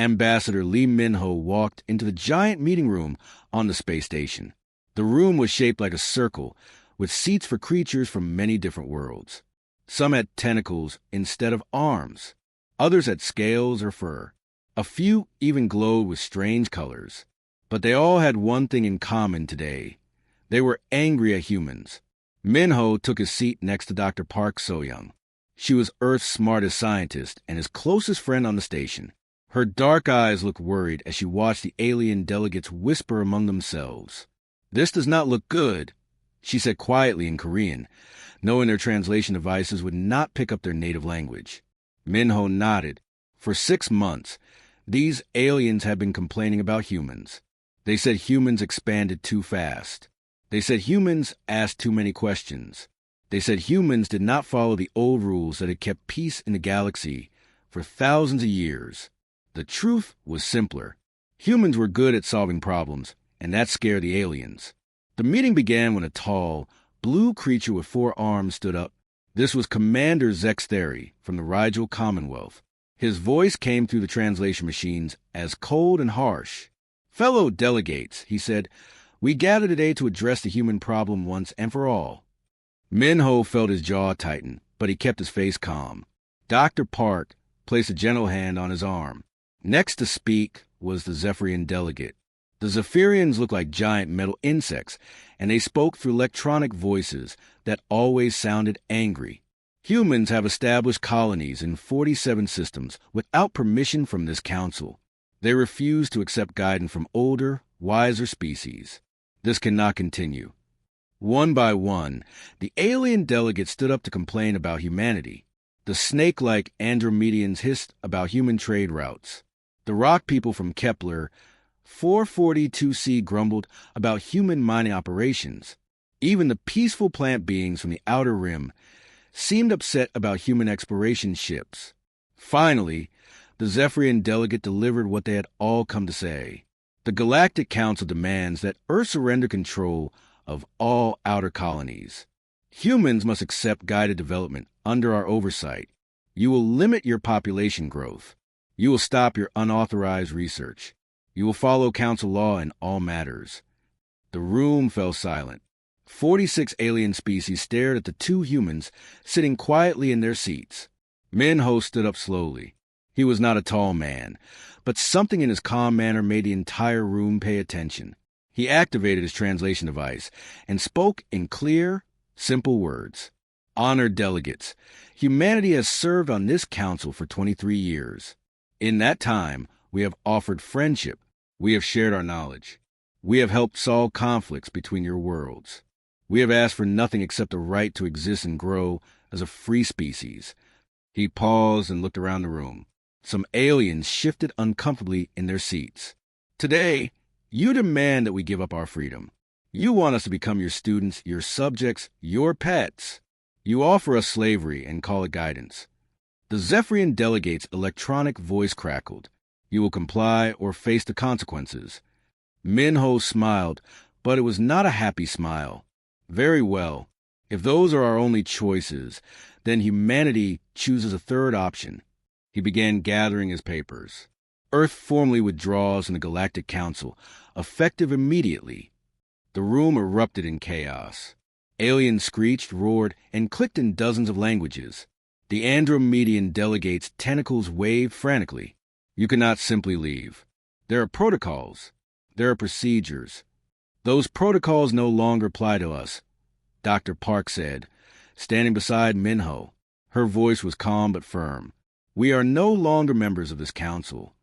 Ambassador Lee Min-ho walked into the giant meeting room on the space station. The room was shaped like a circle, with seats for creatures from many different worlds. Some had tentacles instead of arms. Others had scales or fur. A few even glowed with strange colors. But they all had one thing in common today. They were angry at humans. Min-ho took his seat next to Dr. Park So-young. She was Earth's smartest scientist and his closest friend on the station. Her dark eyes looked worried as she watched the alien delegates whisper among themselves. "This does not look good," she said quietly in Korean, knowing their translation devices would not pick up their native language. Min-ho nodded. For 6 months, these aliens had been complaining about humans. They said humans expanded too fast. They said humans asked too many questions. They said humans did not follow the old rules that had kept peace in the galaxy for thousands of years. The truth was simpler. Humans were good at solving problems, and that scared the aliens. The meeting began when a tall, blue creature with 4 arms stood up. This was Commander Zex Theory from the Rigel Commonwealth. His voice came through the translation machines as cold and harsh. "Fellow delegates," he said, "we gather today to address the human problem once and for all." Min-ho felt his jaw tighten, but he kept his face calm. Dr. Park placed a gentle hand on his arm. Next to speak was the Zephyrian delegate. The Zephyrians looked like giant metal insects, and they spoke through electronic voices that always sounded angry. Humans have established colonies in 47 systems without permission from this council. They refuse to accept guidance from older, wiser species. This cannot continue. One by one, the alien delegates stood up to complain about humanity. The snake-like Andromedians hissed about human trade routes. The rock people from Kepler 442c grumbled about human mining operations. Even the peaceful plant beings from the Outer Rim seemed upset about human exploration ships. Finally, the Zephyrian delegate delivered what they had all come to say. The Galactic Council demands that Earth surrender control of all outer colonies. Humans must accept guided development under our oversight. You will limit your population growth. You will stop your unauthorized research. You will follow council law in all matters. The room fell silent. 46 alien species stared at the 2 humans sitting quietly in their seats. Min-ho stood up slowly. He was not a tall man, but something in his calm manner made the entire room pay attention. He activated his translation device and spoke in clear, simple words. "Honored delegates, humanity has served on this council for 23 years. In that time, we have offered friendship. We have shared our knowledge. We have helped solve conflicts between your worlds. We have asked for nothing except the right to exist and grow as a free species." He paused and looked around the room. Some aliens shifted uncomfortably in their seats. "Today, you demand that we give up our freedom. You want us to become your students, your subjects, your pets. You offer us slavery and call it guidance." The Zephyrian delegate's electronic voice crackled. "You will comply or face the consequences." Min-ho smiled, but it was not a happy smile. "Very well. If those are our only choices, then humanity chooses a third option." He began gathering his papers. Earth formally withdraws from the Galactic Council, effective immediately. The room erupted in chaos. Aliens screeched, roared, and clicked in dozens of languages. The Andromedian delegates' tentacles waved frantically. "You cannot simply leave. There are protocols. There are procedures. Those protocols no longer apply to us," Dr. Park said, standing beside Min-ho. Her voice was calm but firm. "We are no longer members of this council."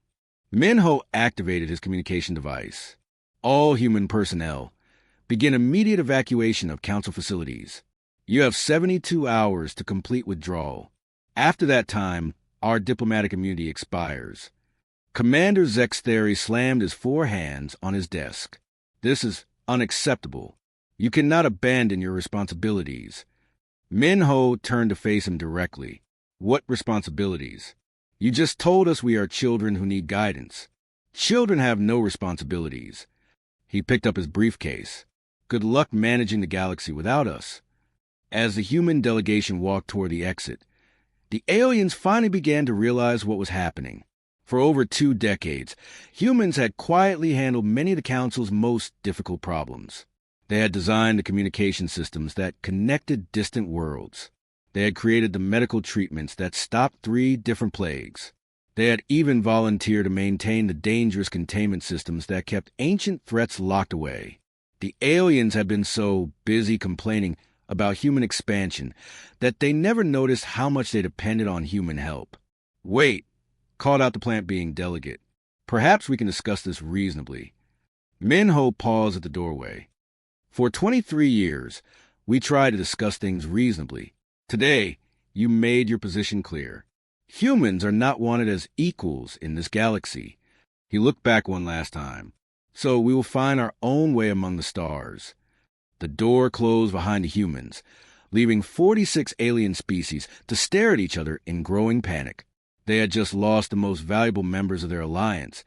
Min-ho activated his communication device. "All human personnel, begin immediate evacuation of council facilities. You have 72 hours to complete withdrawal. After that time, our diplomatic immunity expires." Commander Zex Theory slammed his 4 hands on his desk. "This is unacceptable. You cannot abandon your responsibilities." Min-ho turned to face him directly. "What responsibilities? You just told us we are children who need guidance. Children have no responsibilities." He picked up his briefcase. "Good luck managing the galaxy without us." As the human delegation walked toward the exit, the aliens finally began to realize what was happening. For over 2 decades, humans had quietly handled many of the Council's most difficult problems. They had designed the communication systems that connected distant worlds. They had created the medical treatments that stopped 3 different plagues. They had even volunteered to maintain the dangerous containment systems that kept ancient threats locked away. The aliens had been so busy complaining about human expansion that they never noticed how much they depended on human help. "Wait," called out the plant-being delegate. "Perhaps we can discuss this reasonably." Minho paused at the doorway. "For 23 years, we tried to discuss things reasonably. Today, you made your position clear. Humans are not wanted as equals in this galaxy." He looked back one last time. "So we will find our own way among the stars." The door closed behind the humans, leaving 46 alien species to stare at each other in growing panic. They had just lost the most valuable members of their alliance,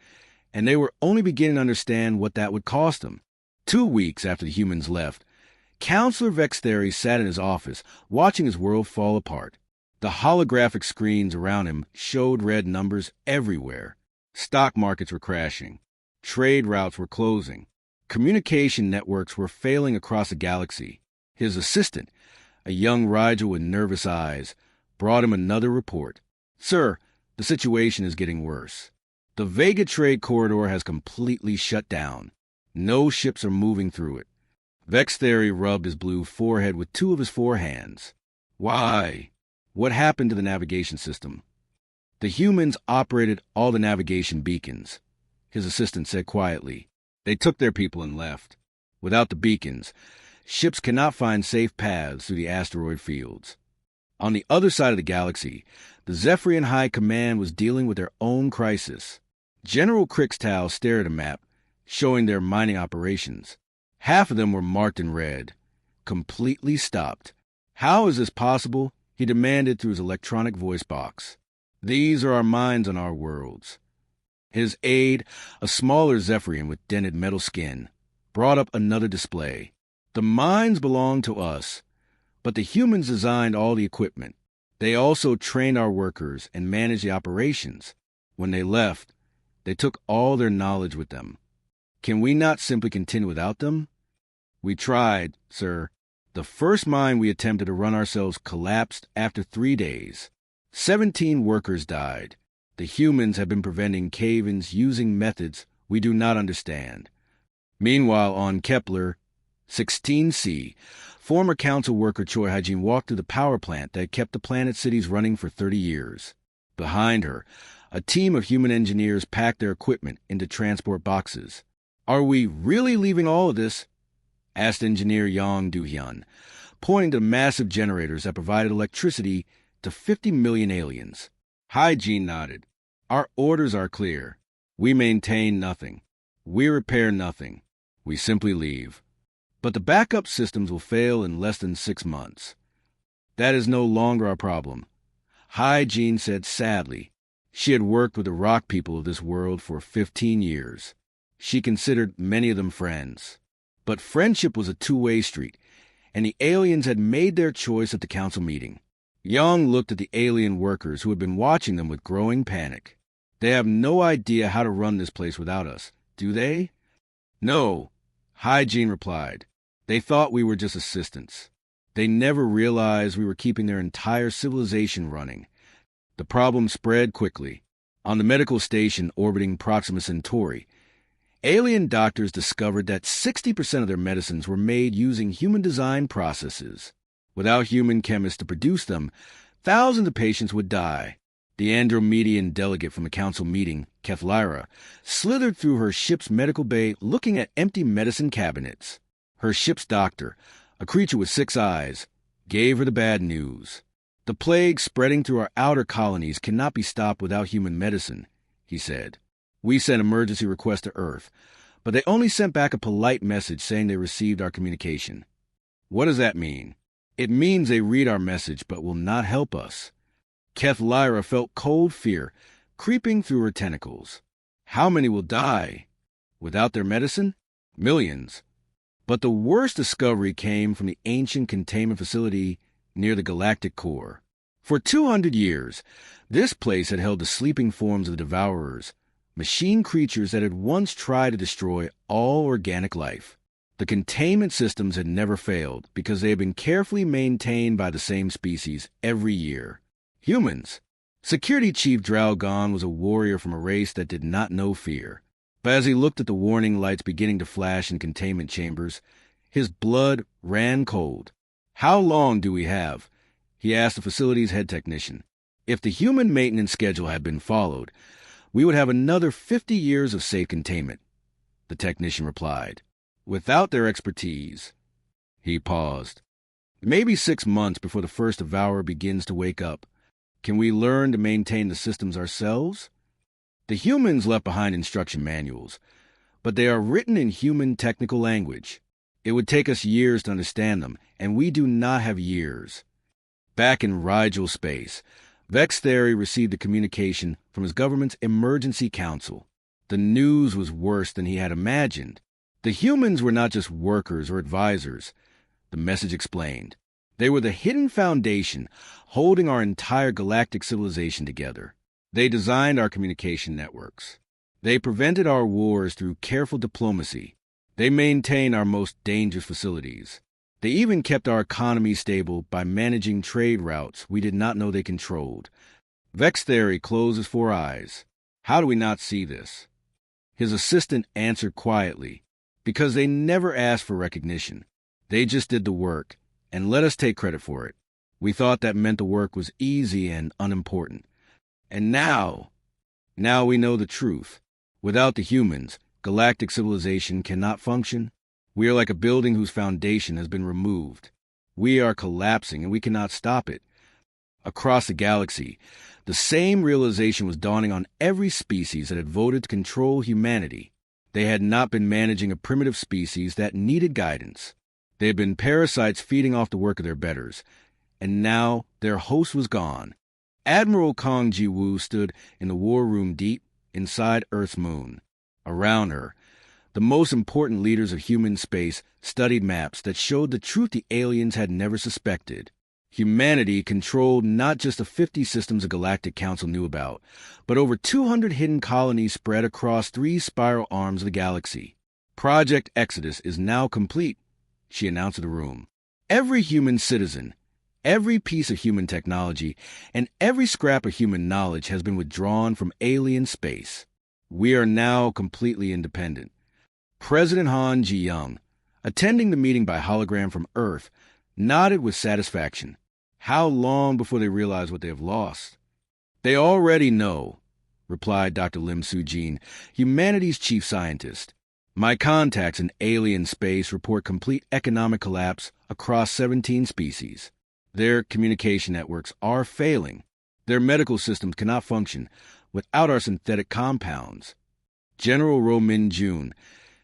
and they were only beginning to understand what that would cost them. 2 weeks after the humans left, Counselor Vexthery sat in his office, watching his world fall apart. The holographic screens around him showed red numbers everywhere. Stock markets were crashing. Trade routes were closing. Communication networks were failing across the galaxy. His assistant, a young Rigel with nervous eyes, brought him another report. "Sir, the situation is getting worse. The Vega trade corridor has completely shut down. No ships are moving through it." Vexthery rubbed his blue forehead with 2 of his 4 hands. "Why? What happened to the navigation system?" "The humans operated all the navigation beacons," his assistant said quietly. "They took their people and left. Without the beacons, ships cannot find safe paths through the asteroid fields." On the other side of the galaxy, the Zephyrian High Command was dealing with their own crisis. General Crixtal stared at a map, showing their mining operations. Half of them were marked in red. Completely stopped. "How is this possible?" he demanded through his electronic voice box. "These are our mines on our worlds." His aide, a smaller Zephyrian with dented metal skin, brought up another display. "The mines belong to us, but the humans designed all the equipment. They also trained our workers and managed the operations. When they left, they took all their knowledge with them. Can we not simply continue without them?" "We tried, sir. The first mine we attempted to run ourselves collapsed after 3 days. 17 workers died. The humans have been preventing cave-ins using methods we do not understand." Meanwhile, on Kepler 16C, former council worker Choi Hyjin walked through the power plant that kept the planet cities running for 30 years. Behind her, a team of human engineers packed their equipment into transport boxes. "Are we really leaving all of this?" asked engineer Yang Do-hyun, pointing to the massive generators that provided electricity to 50 million aliens. Hyjin nodded. "Our orders are clear. We maintain nothing. We repair nothing. We simply leave. But the backup systems will fail in less than 6 months. That is no longer our problem," Hyjin said sadly. She had worked with the rock people of this world for 15 years. She considered many of them friends. But friendship was a 2-way street, and the aliens had made their choice at the council meeting. Young looked at the alien workers who had been watching them with growing panic. "They have no idea how to run this place without us, do they?" "No," Hyjin replied. "They thought we were just assistants. They never realized we were keeping their entire civilization running." The problem spread quickly. On the medical station orbiting Proxima Centauri, alien doctors discovered that 60% of their medicines were made using human-designed processes. Without human chemists to produce them, thousands of patients would die. The Andromedan delegate from the council meeting, Kethlyra, slithered through her ship's medical bay looking at empty medicine cabinets. Her ship's doctor, a creature with 6 eyes, gave her the bad news. "The plague spreading through our outer colonies cannot be stopped without human medicine," he said. "We sent emergency requests to Earth, but they only sent back a polite message saying they received our communication." "What does that mean?" "It means they read our message but will not help us." Kethlyra felt cold fear creeping through her tentacles. "How many will die? Without their medicine? Millions." But the worst discovery came from the ancient containment facility near the galactic core. For 200 years, this place had held the sleeping forms of the Devourers, machine creatures that had once tried to destroy all organic life. The containment systems had never failed because they had been carefully maintained by the same species every year. Humans. Security Chief Draugon was a warrior from a race that did not know fear. But as he looked at the warning lights beginning to flash in containment chambers, his blood ran cold. "How long do we have?" he asked the facility's head technician. If the human maintenance schedule had been followed, we would have another 50 years of safe containment, the technician replied. Without their expertise, he paused. Maybe 6 months before the first devourer begins to wake up. Can we learn to maintain the systems ourselves? The humans left behind instruction manuals, but they are written in human technical language. It would take us years to understand them, and we do not have years. Back in Rigel space, Vex Theory received a communication from his government's emergency council. The news was worse than he had imagined. The humans were not just workers or advisors, the message explained. They were the hidden foundation holding our entire galactic civilization together. They designed our communication networks. They prevented our wars through careful diplomacy. They maintained our most dangerous facilities. They even kept our economy stable by managing trade routes we did not know they controlled. Vex Theory closed his 4 eyes. How do we not see this? His assistant answered quietly, because they never asked for recognition. They just did the work, and let us take credit for it. We thought that meant the work was easy and unimportant. And now we know the truth. Without the humans, galactic civilization cannot function. We are like a building whose foundation has been removed. We are collapsing, and we cannot stop it. Across the galaxy, the same realization was dawning on every species that had voted to control humanity. They had not been managing a primitive species that needed guidance. They had been parasites feeding off the work of their betters, and now their host was gone. Admiral Kong Ji-woo stood in the war room deep inside Earth's moon. Around her, the most important leaders of human space studied maps that showed the truth the aliens had never suspected. Humanity controlled not just the 50 systems the Galactic Council knew about, but over 200 hidden colonies spread across 3 spiral arms of the galaxy. Project Exodus is now complete, she announced to the room. Every human citizen, every piece of human technology, and every scrap of human knowledge has been withdrawn from alien space. We are now completely independent. President Han Ji-young, attending the meeting by hologram from Earth, nodded with satisfaction. How long before they realize what they have lost? They already know, replied Dr. Lim Soo-jin, humanity's chief scientist. My contacts in alien space report complete economic collapse across 17 species. Their communication networks are failing. Their medical systems cannot function without our synthetic compounds. General Ro Min-jun,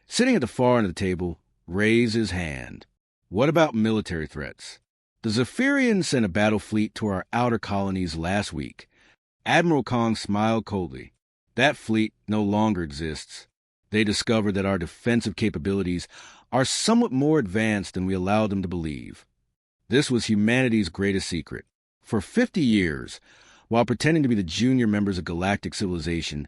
sitting at the far end of the table, raised his hand. What about military threats? The Zephyrians sent a battle fleet to our outer colonies last week. Admiral Kong smiled coldly. That fleet no longer exists. They discovered that our defensive capabilities are somewhat more advanced than we allowed them to believe. This was humanity's greatest secret. For 50 years, while pretending to be the junior members of galactic civilization,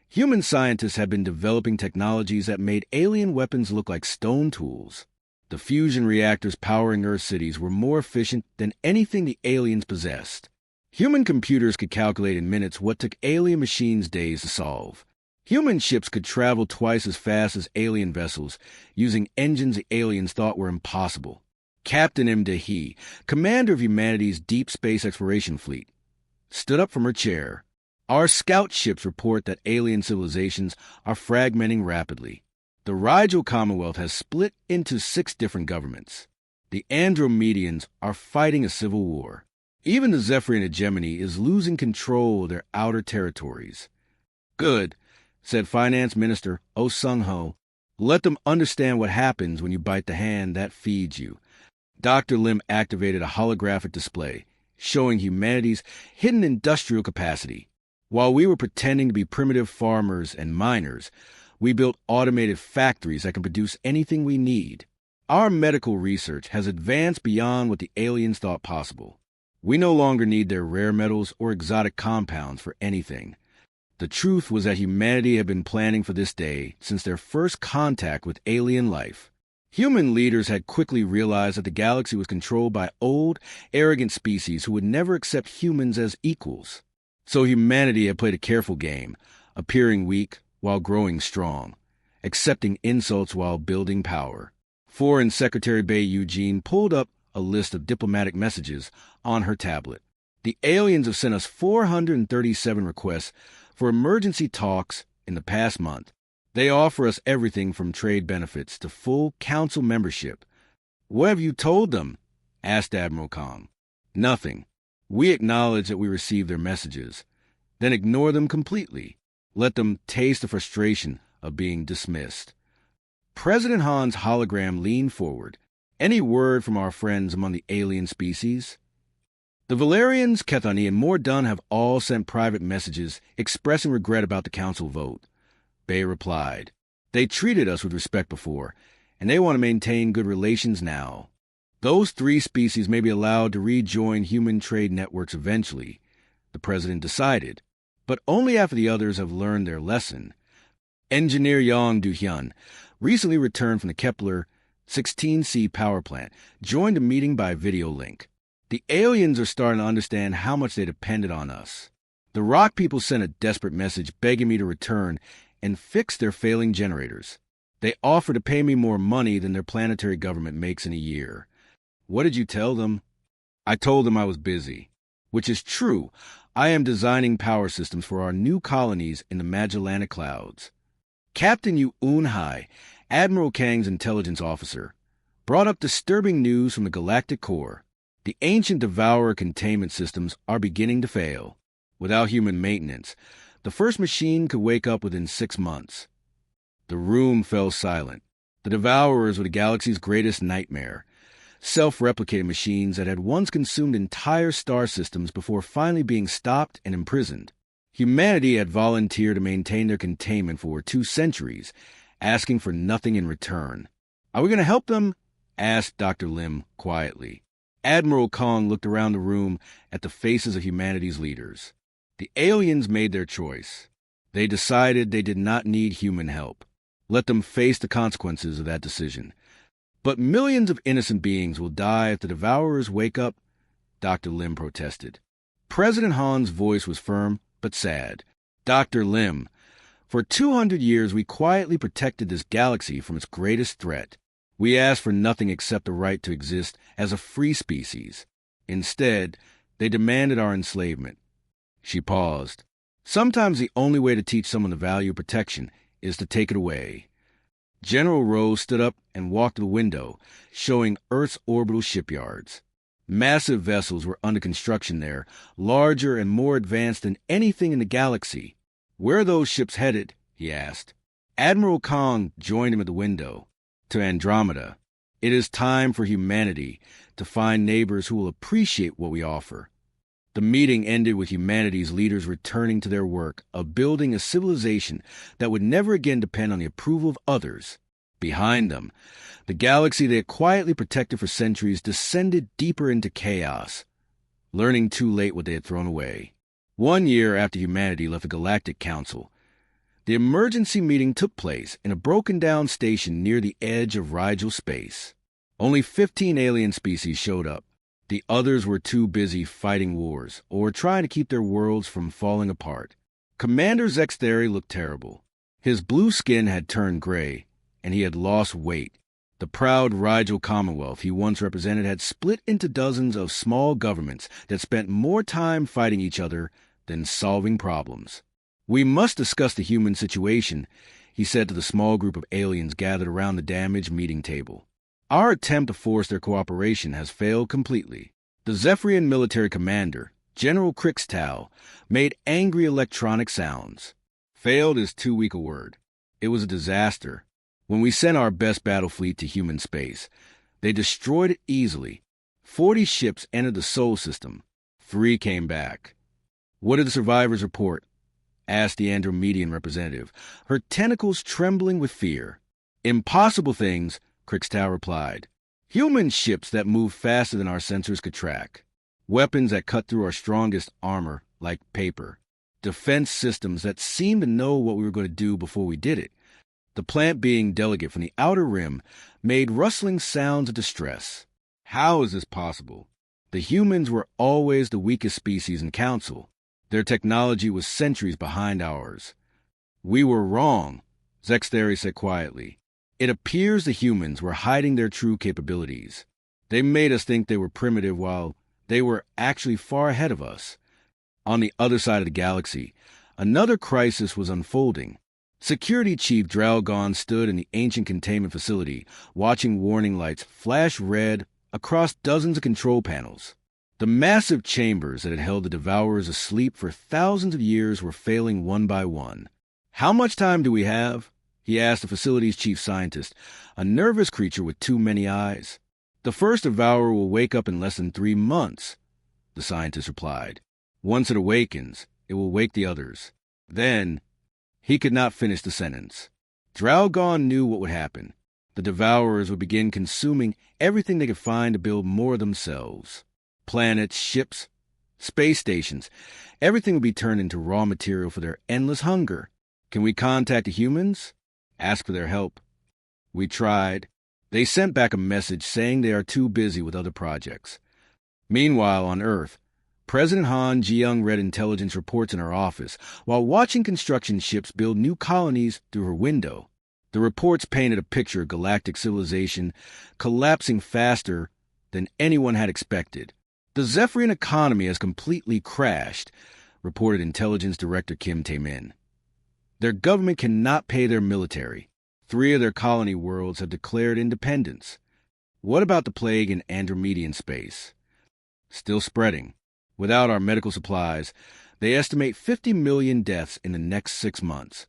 human scientists have been developing technologies that made alien weapons look like stone tools. The fusion reactors powering Earth cities were more efficient than anything the aliens possessed. Human computers could calculate in minutes what took alien machines days to solve. Human ships could travel twice as fast as alien vessels, using engines the aliens thought were impossible. Captain M. De-hee, commander of humanity's deep space exploration fleet, stood up from her chair. Our scout ships report that alien civilizations are fragmenting rapidly. The Rigel Commonwealth has split into 6 different governments. The Andromedians are fighting a civil war. Even the Zephyrian hegemony is losing control of their outer territories. Good, said Finance Minister Oh Sung-ho. Let them understand what happens when you bite the hand that feeds you. Dr. Lim activated a holographic display, showing humanity's hidden industrial capacity. While we were pretending to be primitive farmers and miners, we built automated factories that can produce anything we need. Our medical research has advanced beyond what the aliens thought possible. We no longer need their rare metals or exotic compounds for anything. The truth was that humanity had been planning for this day since their first contact with alien life. Human leaders had quickly realized that the galaxy was controlled by old, arrogant species who would never accept humans as equals. So humanity had played a careful game, appearing weak while growing strong, accepting insults while building power. Foreign Secretary Bay Eugene pulled up a list of diplomatic messages on her tablet. The aliens have sent us 437 requests for emergency talks in the past month. They offer us everything from trade benefits to full council membership. What have you told them? Asked Admiral Kong. Nothing. We acknowledge that we received their messages, then ignore them completely. Let them taste the frustration of being dismissed. President Han's hologram leaned forward. Any word from our friends among the alien species? The Valerians, Kethani, and Mordun have all sent private messages expressing regret about the council vote. Bay replied. They treated us with respect before, and they want to maintain good relations now. Those 3 species may be allowed to rejoin human trade networks eventually, the president decided, but only after the others have learned their lesson. Engineer Yang Duhyun, recently returned from the Kepler 16C power plant, joined a meeting by video link. The aliens are starting to understand how much they depended on us. The rock people sent a desperate message begging me to return and fix their failing generators. They offered to pay me more money than their planetary government makes in a year. What did you tell them? I told them I was busy, which is true. I am designing power systems for our new colonies in the Magellanic Clouds. Captain Yu Unhai, Admiral Kang's intelligence officer, brought up disturbing news from the Galactic Core. The ancient Devourer containment systems are beginning to fail. Without human maintenance, the first machine could wake up within 6 months. The room fell silent. The Devourers were the galaxy's greatest nightmare. Self-replicating machines that had once consumed entire star systems before finally being stopped and imprisoned. Humanity had volunteered to maintain their containment for 2 centuries, asking for nothing in return. Are we going to help them? Asked Dr. Lim quietly. Admiral Kong looked around the room at the faces of humanity's leaders. The aliens made their choice. They decided they did not need human help. Let them face the consequences of that decision. But millions of innocent beings will die if the Devourers wake up, Dr. Lim protested. President Han's voice was firm but sad. Dr. Lim, for 200 years we quietly protected this galaxy from its greatest threat. We asked for nothing except the right to exist as a free species. Instead, they demanded our enslavement. She paused. Sometimes the only way to teach someone the value of protection is to take it away. General Rose stood up and walked to the window, showing Earth's orbital shipyards. Massive vessels were under construction there, larger and more advanced than anything in the galaxy. Where are those ships headed? He asked. Admiral Kong joined him at the window. To Andromeda. It is time for humanity to find neighbors who will appreciate what we offer. The meeting ended with humanity's leaders returning to their work of building a civilization that would never again depend on the approval of others. Behind them, the galaxy they had quietly protected for centuries descended deeper into chaos, learning too late what they had thrown away. 1 year after humanity left the Galactic Council, the emergency meeting took place in a broken-down station near the edge of Rigel space. Only 15 alien species showed up. The others were too busy fighting wars or trying to keep their worlds from falling apart. Commander Zextheri looked terrible. His blue skin had turned gray, and he had lost weight. The proud Rigel Commonwealth he once represented had split into dozens of small governments that spent more time fighting each other than solving problems. We must discuss the human situation, he said to the small group of aliens gathered around the damaged meeting table. Our attempt to force their cooperation has failed completely. The Zephyrian military commander, General Crixtal, made angry electronic sounds. Failed is too weak a word. It was a disaster. When we sent our best battle fleet to human space, they destroyed it easily. 40 ships entered the Sol system. 3 came back. What did the survivors report? Asked the Andromedan representative, her tentacles trembling with fear. Impossible things, Crixtal replied. Human ships that moved faster than our sensors could track. weapons that cut through our strongest armor like paper, defense systems that seemed to know what we were going to do before we did it. The plant being delegate from the outer rim made rustling sounds of distress. How is this possible? The humans were always the weakest species in council. Their technology was centuries behind ours. We were wrong, Zextheri said quietly. It appears the humans were hiding their true capabilities. They made us think they were primitive while they were actually far ahead of us. On the other side of the galaxy, another crisis was unfolding. Security Chief Dralgon stood in the ancient containment facility, watching warning lights flash red across dozens of control panels. The massive chambers that had held the Devourers asleep for thousands of years were failing one by one. "How much time do we have?" he asked the facility's chief scientist, a nervous creature with too many eyes. "The first Devourer will wake up in less than 3 months," the scientist replied. "Once it awakens, it will wake the others. Then—" He could not finish the sentence. Dralgon knew what would happen. The Devourers would begin consuming everything they could find to build more themselves. Planets, ships, space stations, everything would be turned into raw material for their endless hunger. "Can we contact the humans? Ask for their help?" "We tried. They sent back a message saying they are too busy with other projects." Meanwhile, on Earth, President Han Ji-young read intelligence reports in her office while watching construction ships build new colonies through her window. The reports painted a picture of galactic civilization collapsing faster than anyone had expected. "The Zephyrian economy has completely crashed," reported Intelligence Director Kim Tae-min. "Their government cannot pay their military. 3 of their colony worlds have declared independence. What about the plague in Andromedan space? Still spreading. Without our medical supplies, they estimate 50 million deaths in the next 6 months."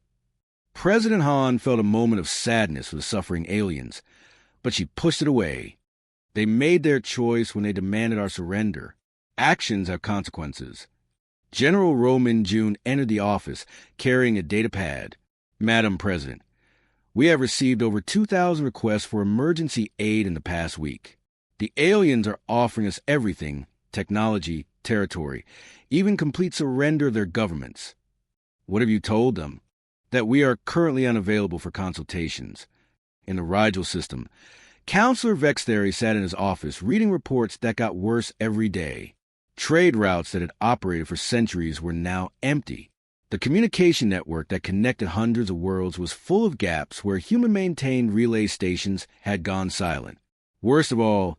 President Han felt a moment of sadness for the suffering aliens, but she pushed it away. They made their choice when they demanded our surrender. Actions have consequences. General Roman June entered the office carrying a data pad. "Madam President, we have received over 2,000 requests for emergency aid in the past week. The aliens are offering us everything: technology, territory, even complete surrender of their governments." "What have you told them?" "That we are currently unavailable for consultations." In the Rigel system, Counselor Vextheri sat in his office reading reports that got worse every day. Trade routes that had operated for centuries were now empty. The communication network that connected hundreds of worlds was full of gaps where human-maintained relay stations had gone silent. Worst of all,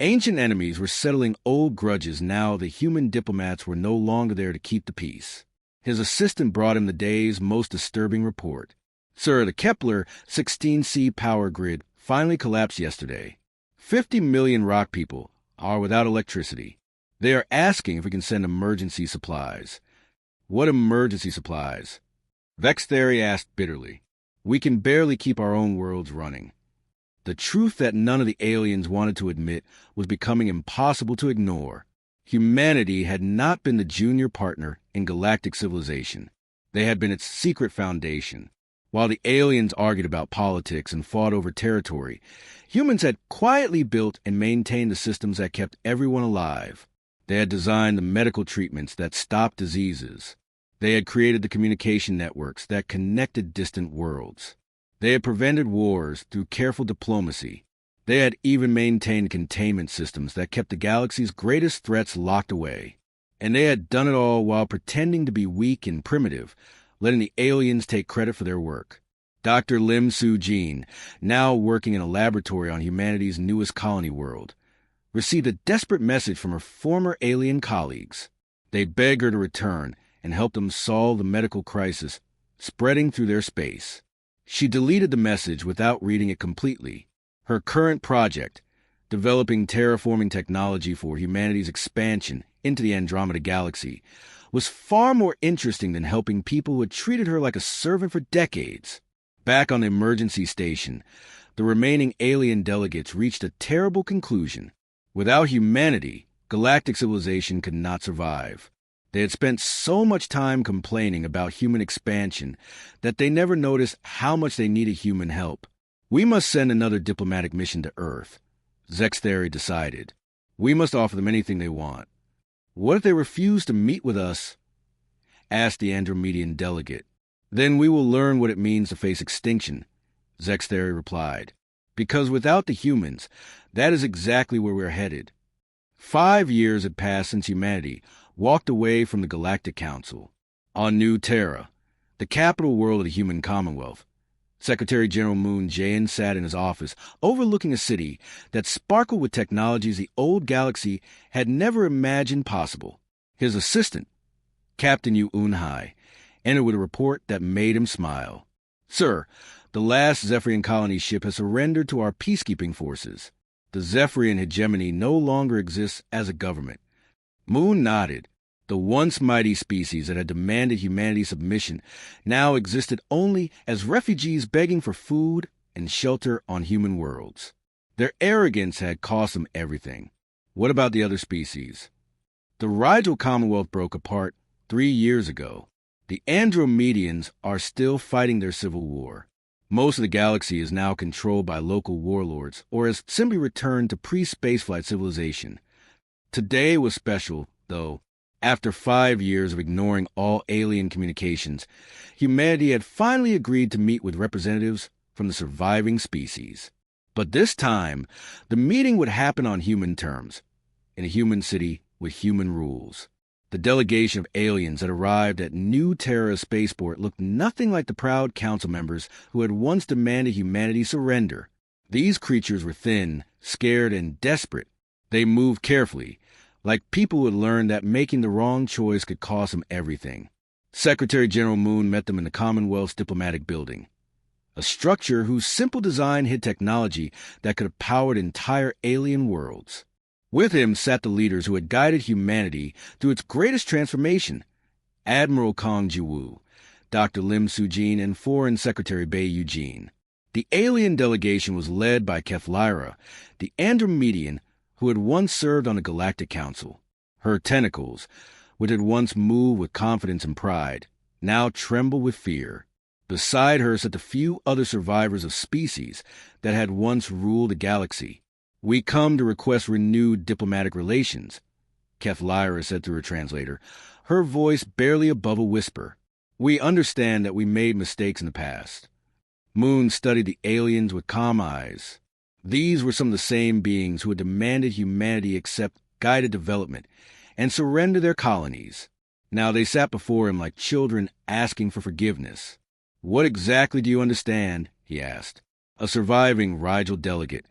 ancient enemies were settling old grudges now the human diplomats were no longer there to keep the peace. His assistant brought him the day's most disturbing report. "Sir, the Kepler 16C power grid finally collapsed yesterday. 50 million rock people are without electricity. They are asking if we can send emergency supplies." "What emergency supplies?" Vextheri asked bitterly. "We can barely keep our own worlds running." The truth that none of the aliens wanted to admit was becoming impossible to ignore. Humanity had not been the junior partner in galactic civilization. They had been its secret foundation. While the aliens argued about politics and fought over territory, humans had quietly built and maintained the systems that kept everyone alive. They had designed the medical treatments that stopped diseases. They had created the communication networks that connected distant worlds. They had prevented wars through careful diplomacy. They had even maintained containment systems that kept the galaxy's greatest threats locked away. And they had done it all while pretending to be weak and primitive, letting the aliens take credit for their work. Dr. Lim Soo-jin, now working in a laboratory on humanity's newest colony world, received a desperate message from her former alien colleagues. They begged her to return and help them solve the medical crisis spreading through their space. She deleted the message without reading it completely. Her current project, developing terraforming technology for humanity's expansion into the Andromeda Galaxy, was far more interesting than helping people who had treated her like a servant for decades. Back on the emergency station, the remaining alien delegates reached a terrible conclusion. Without humanity, galactic civilization could not survive. They had spent so much time complaining about human expansion that they never noticed how much they needed human help. "We must send another diplomatic mission to Earth," Zextheri decided. "We must offer them anything they want." What if they refuse to meet with us? Asked the Andromedian delegate. Then we will learn what it means to face extinction, Zextheri replied. Because without the humans, that is exactly where we're headed. 5 years had passed since humanity walked away from the Galactic Council. On New Terra, the capital world of the human Commonwealth, Secretary General Moon Jae-in sat in his office overlooking a city that sparkled with technologies the old galaxy had never imagined possible. His assistant, Captain Yu Eun-hai, entered with a report that made him smile. Sir, the last Zephyrian colony ship has surrendered to our peacekeeping forces. The Zephyrian hegemony no longer exists as a government. Moon nodded. The once mighty species that had demanded humanity's submission now existed only as refugees begging for food and shelter on human worlds. Their arrogance had cost them everything. What about the other species? The Rigel Commonwealth broke apart 3 years ago. The Andromedians are still fighting their civil war. Most of the galaxy is now controlled by local warlords or has simply returned to pre-spaceflight civilization. Today was special, though. After 5 years of ignoring all alien communications, humanity had finally agreed to meet with representatives from the surviving species. But this time, the meeting would happen on human terms, in a human city with human rules. The delegation of aliens that arrived at New Terra spaceport looked nothing like the proud council members who had once demanded humanity surrender. These creatures were thin, scared, and desperate. They moved carefully, like people who had learned that making the wrong choice could cost them everything. Secretary General Moon met them in the Commonwealth's diplomatic building, a structure whose simple design hid technology that could have powered entire alien worlds. With him sat the leaders who had guided humanity through its greatest transformation, Admiral Kong Jiwoo, Dr. Lim Soo-jin, and Foreign Secretary Bae Eugene. The alien delegation was led by Keflyra, the Andromedian who had once served on the Galactic Council. Her tentacles, which had once moved with confidence and pride, now trembled with fear. Beside her sat the few other survivors of species that had once ruled the galaxy. We come to request renewed diplomatic relations, Keflyra said through her translator, her voice barely above a whisper. We understand that we made mistakes in the past. Moon studied the aliens with calm eyes. These were some of the same beings who had demanded humanity accept guided development and surrender their colonies. Now they sat before him like children asking for forgiveness. What exactly do you understand? He asked. A surviving Rigel delegate,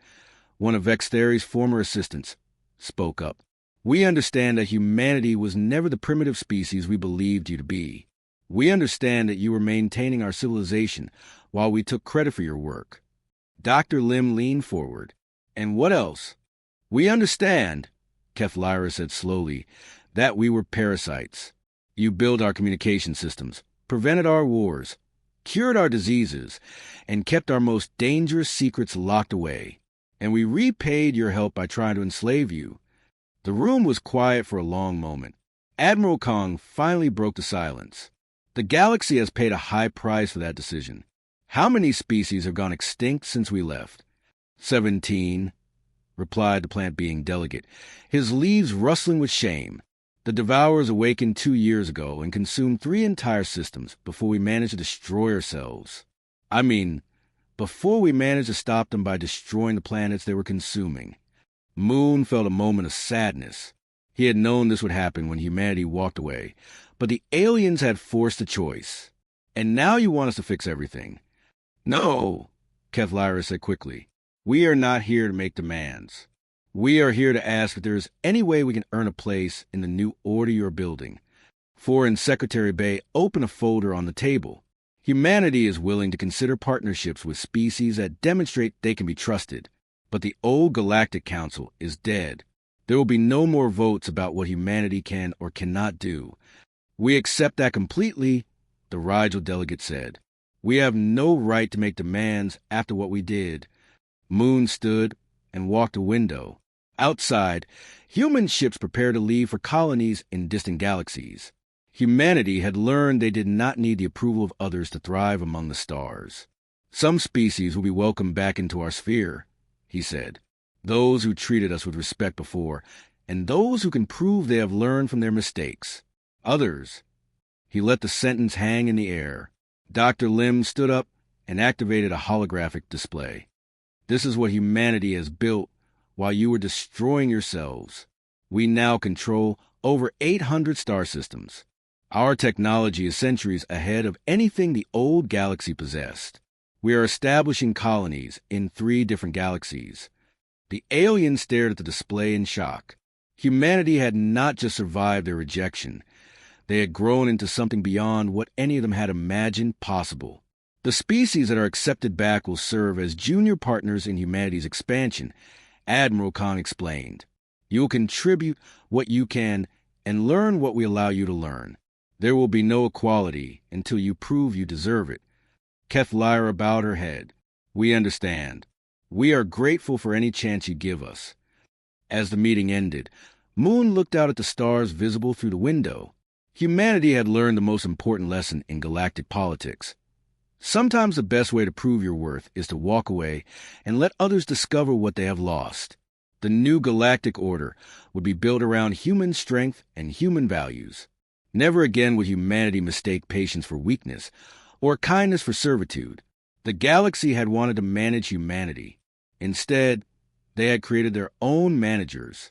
one of Zextheri's former assistants, spoke up. We understand that humanity was never the primitive species we believed you to be. We understand that you were maintaining our civilization while we took credit for your work. Dr. Lim leaned forward. And what else? We understand, Keflyra said slowly, that we were parasites. You built our communication systems, prevented our wars, cured our diseases, and kept our most dangerous secrets locked away. And we repaid your help by trying to enslave you. The room was quiet for a long moment. Admiral Kong finally broke the silence. The galaxy has paid a high price for that decision. How many species have gone extinct since we left? 17, replied the plant-being delegate, his leaves rustling with shame. The Devourers awakened 2 years ago and consumed 3 entire systems before we managed to destroy ourselves. Before we managed to stop them by destroying the planets they were consuming. Moon felt a moment of sadness. He had known this would happen when humanity walked away, but the aliens had forced a choice. And now you want us to fix everything. No, Keflyra said quickly. We are not here to make demands. We are here to ask if there is any way we can earn a place in the new order you're building. Foreign Secretary Bae opened a folder on the table. Humanity is willing to consider partnerships with species that demonstrate they can be trusted. But the old Galactic Council is dead. There will be no more votes about what humanity can or cannot do. We accept that completely, the Rigel delegate said. We have no right to make demands after what we did. Moon stood and walked to a window. Outside, human ships prepared to leave for colonies in distant galaxies. Humanity had learned they did not need the approval of others to thrive among the stars. Some species will be welcomed back into our sphere, he said. Those who treated us with respect before, and those who can prove they have learned from their mistakes. Others, he let the sentence hang in the air. Dr. Lim stood up and activated a holographic display. This is what humanity has built while you were destroying yourselves. We now control over 800 star systems. Our technology is centuries ahead of anything the old galaxy possessed. We are establishing colonies in 3 different galaxies. The aliens stared at the display in shock. Humanity had not just survived their rejection. They had grown into something beyond what any of them had imagined possible. The species that are accepted back will serve as junior partners in humanity's expansion, Admiral Khan explained. You will contribute what you can and learn what we allow you to learn. There will be no equality until you prove you deserve it. Kethlyra bowed her head. We understand. We are grateful for any chance you give us. As the meeting ended, Moon looked out at the stars visible through the window. Humanity had learned the most important lesson in galactic politics. Sometimes the best way to prove your worth is to walk away and let others discover what they have lost. The new galactic order would be built around human strength and human values. Never again would humanity mistake patience for weakness or kindness for servitude. The galaxy had wanted to manage humanity. Instead, they had created their own managers.